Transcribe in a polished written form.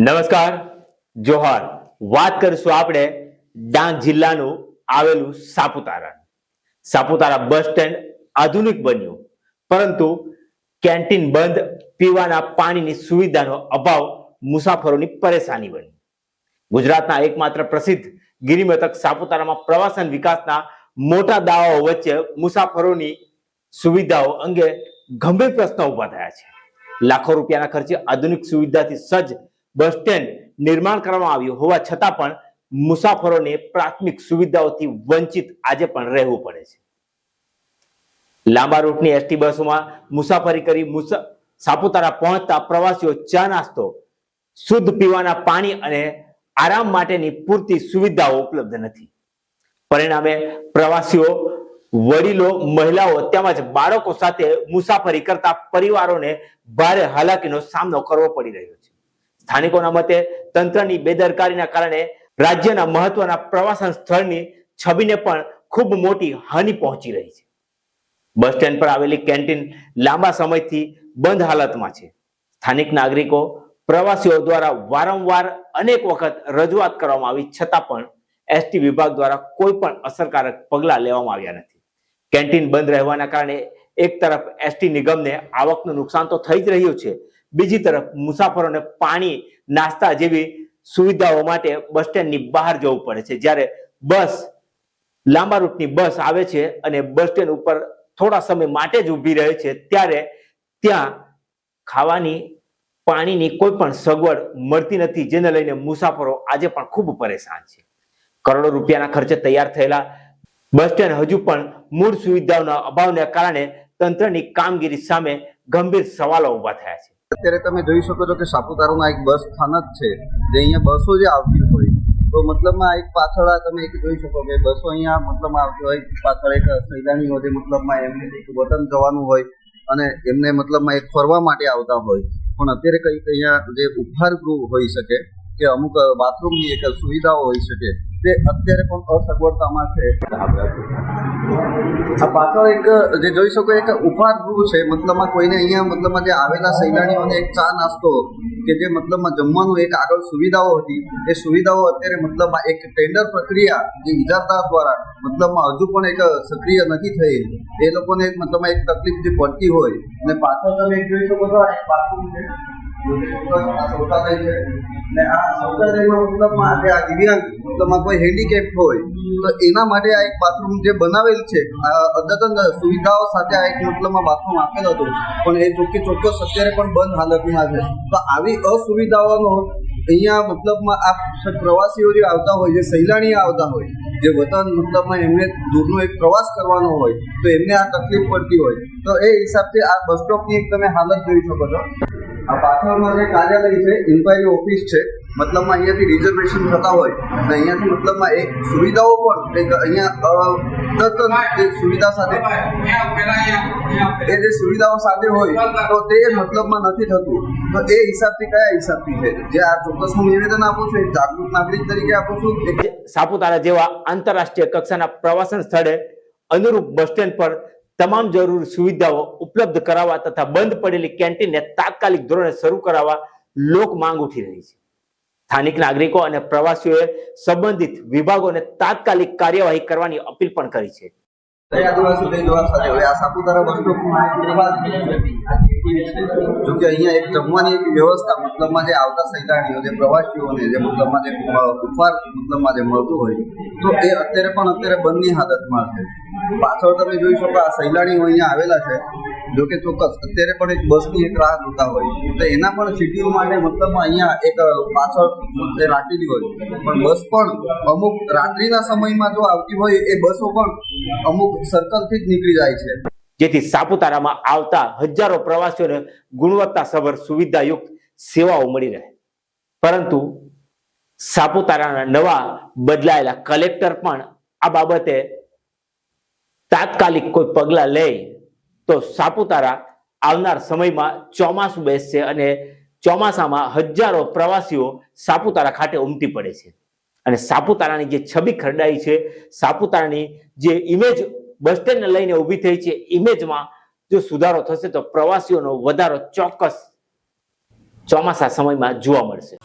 નમસ્કાર, જોહાર. વાત કરીશું આપણે ડાંગ જિલ્લાનું આવેલું સાપુતારા બસ સ્ટેન્ડ આધુનિક બન્યું, પરંતુ કેન્ટીન બંધ, પીવાના પાણીની સુવિધાનો અભાવ મુસાફરોની પરેશાની બની. ગુજરાતના એકમાત્ર પ્રસિદ્ધ ગિરિમથક સાપુતારામાં પ્રવાસન વિકાસના મોટા દાવાઓ વચ્ચે મુસાફરોની સુવિધાઓ અંગે ગંભીર પ્રશ્નો ઉભા થયા છે. લાખો રૂપિયાના ખર્ચે આધુનિક સુવિધાથી સજ્જ બસ સ્ટેન્ડ નિર્માણ કરવામાં આવ્યું હોવા છતાં પણ મુસાફરોને પ્રાથમિક સુવિધાઓથી વંચિત આજે પણ રહેવું પડે છે. લાંબા રૂટની એસટી બસોમાં મુસાફરી કરી સાપુતારા પહોંચતા પ્રવાસીઓ ચા નાસ્તો, શુદ્ધ પીવાના પાણી અને આરામ માટેની પૂરતી સુવિધાઓ ઉપલબ્ધ નથી. પરિણામે પ્રવાસીઓ, વડીલો, મહિલાઓ તેમજ બાળકો સાથે મુસાફરી કરતા પરિવારોને ભારે હાલાકીનો સામનો કરવો પડી રહ્યો છે. સ્થાનિકોના મતે તંત્રની બેદરકારીના કારણે રાજ્યના મહત્વના પ્રવાસન સ્થળની છબીને પણ ખૂબ મોટી હાનિ પહોંચી રહી છે. બસ સ્ટેન્ડ પર આવેલી કેન્ટીન લાંબા સમયથી બંધ હાલતમાં છે. સ્થાનિક નાગરિકો, પ્રવાસીઓ દ્વારા વારંવાર અનેક વખત રજૂઆત કરવામાં આવી છતાં પણ એસટી વિભાગ દ્વારા કોઈ પણ અસરકારક પગલાં લેવામાં આવ્યા નથી. કેન્ટીન બંધ રહેવાના કારણે એક તરફ એસટી નિગમને આવકનું નુકસાન તો થઈ જ રહ્યું છે, બીજી તરફ મુસાફરોને પાણી, નાસ્તા જેવી સુવિધાઓ માટે બસ સ્ટેન્ડની બહાર જવું પડે છે. જ્યારે લાંબા રૂટની બસ આવે છે અને બસ સ્ટેન્ડ ઉપર થોડા સમય માટે જ ઊભી રહે છે, ત્યારે ત્યાં ખાવાની, પાણીની કોઈ પણ સગવડ મળતી નથી, જેને લઈને મુસાફરો આજે પણ ખૂબ પરેશાન છે. કરોડો રૂપિયાના ખર્ચે તૈયાર થયેલા બસ સ્ટેન્ડ હજુ પણ મૂળ સુવિધાઓના અભાવને કારણે તંત્રની કામગીરી સામે ગંભીર સવાલો ઉભા થયા છે. અત્યારે તમે જોઈ શકો છો કે સાપુતારામાં એક બસ સ્થાનક છે, જે અહીંયા બસો જે આવતી હોય તો મતલબમાં એક પાછળ તમે એક જોઈ શકો કે બસો અહીંયા મતલબમાં આવતી હોય, પાછળ એક સહેલાણીઓ જે મતલબમાં એમને એક વતન જવાનું હોય અને એમને મતલબમાં એક ફરવા માટે આવતા હોય, પણ અત્યારે કંઈક અહીંયા જે ઉપહાર ગૃહ હોઈ શકે કે અમુક બાથરૂમની એક સુવિધાઓ હોઈ શકે તે અત્યારે પણ અસગવડતામાં છે. આ પાછળ એક જે જોઈ શકો એક ઉપહાર ગૃહ છે, મતલબમાં કોઈને અહીંયા મતલબમાં જે આવેલા સહેલાણીઓને એક ચા નાસ્તો કે જે મતલબમાં જમવાનું એક આગળ સુવિધાઓ હતી, એ સુવિધાઓ અત્યારે મતલબમાં એક ટેન્ડર પ્રક્રિયા જે ઇજારદાર દ્વારા મતલબમાં હજુ પણ એક સક્રિય નથી થઈ, એ લોકોને મતલબમાં એક તકલીફ જે પડતી હોય. અને પાછળ તમે એક જોઈ શકો છો એક બાથરૂમ છે, શૌચાલય છે, ને આ શૌચાલયમાં મતલબમાં જે આ દિવ્યાંગ મતલબમાં કોઈ હેન્ડીકેપ હોય તો એના માટે આ એક બાથરૂમ જે બનાવેલ છે અદ્યતન સુવિધાઓ સાથે આ એક મતલબમાં બાથરૂમ આપેલ હતું, પણ એ ચોક્કસ અત્યારે પણ બંધ હાલતમાં છે. તો આવી અસુવિધાઓનો અહીંયા મતલબમાં આ પ્રવાસીઓ જે આવતા હોય, જે સહેલાણીઓ આવતા હોય, જે વતન મતલબમાં એમને દૂરનો એક પ્રવાસ કરવાનો હોય તો એમને આ તકલીફ પડતી હોય, તો એ હિસાબથી આ બસ સ્ટોપની એક તમે હાલત જોઈ શકો છો. આ પાછળમાં જે કાર્યાલય છે, ઇન્ક્વાયરી ઓફિસ છે, મતલબમાં અહીંયાથી રિઝર્વેશન થતા હોય અને અહીંયાથી મતલબમાં એક સુવિધાઓ પણ એક અહીંયા જે સુવિધા સાથે એ જે સુવિધાઓ સાથે હોય તો તે મતલબમાં નથી થતું. તો એ હિસાબથી કયા હિસાબથી છે જે આ ચોક્કસ હું નિવેદન આપું છું, એક જાગૃત નાગરિક તરીકે આપું છું. સાપુતારા જેવા આંતરરાષ્ટ્રીય કક્ષાના પ્રવાસન સ્થળે અનુરૂપ બસ સ્ટેન્ડ પર તમામ જરૂરી સુવિધાઓ ઉપલબ્ધ કરાવવા તથા બંધ પડેલી કેન્ટીનને તાત્કાલિક ધોરણે શરૂ કરાવવા લોક માંગ ઉઠી રહી છે. સ્થાનિક નાગરિકો અને પ્રવાસીઓએ સંબંધિત વિભાગોને તાત્કાલિક કાર્યવાહી કરવાની અપીલ પણ કરી છે. જોકે અહીંયા એક જમવાની એક વ્યવસ્થા મતલબમાં જે આવતા સહેલાણીઓ, જે પ્રવાસીઓને જે મતલબમાં જે ઉપહાર મતલબમાં જે મળતું હોય તો એ અત્યારે બંધની હાલતમાં છે. પાછળ તમે જોઈ શકો આ સહેલાણીઓ અહીંયા આવેલા છે, જોકે ચોક્કસ અત્યારે પણ એક બસની એક રાહ જોતા હોય તો એના પણ સિટીઓ માટે મતલબમાં અહીંયા એક પાછળ રાખેલી હોય, પણ બસ પણ અમુક રાત્રિના સમયમાં જો આવતી હોય એ બસો પણ અમુક સર્કલથી જ નીકળી જાય છે, જેથી સાપુતારામાં આવતા હજારો પ્રવાસીઓને ગુણવત્તાસભર સુવિધાયુક્ત સેવાઓ મળી રહે. પરંતુ સાપુતારાના નવા બદલાયેલા કલેક્ટર પણ આ બાબતે તાત્કાલિક કોઈ પગલાં લે તો સાપુતારા આવનાર સમયમાં ચોમાસું બેસશે અને ચોમાસામાં હજારો પ્રવાસીઓ સાપુતારા ખાતે ઉમટી પડે છે અને સાપુતારાની જે છબી ખરડાઈ છે, સાપુતારાની જે ઇમેજ બસ સ્ટેન્ડને લઈને ઊભી થઈ છે, ઇમેજમાં જો સુધારો થશે તો પ્રવાસીઓનો વધારો ચોક્કસ ચોમાસા સમયમાં જોવા મળશે.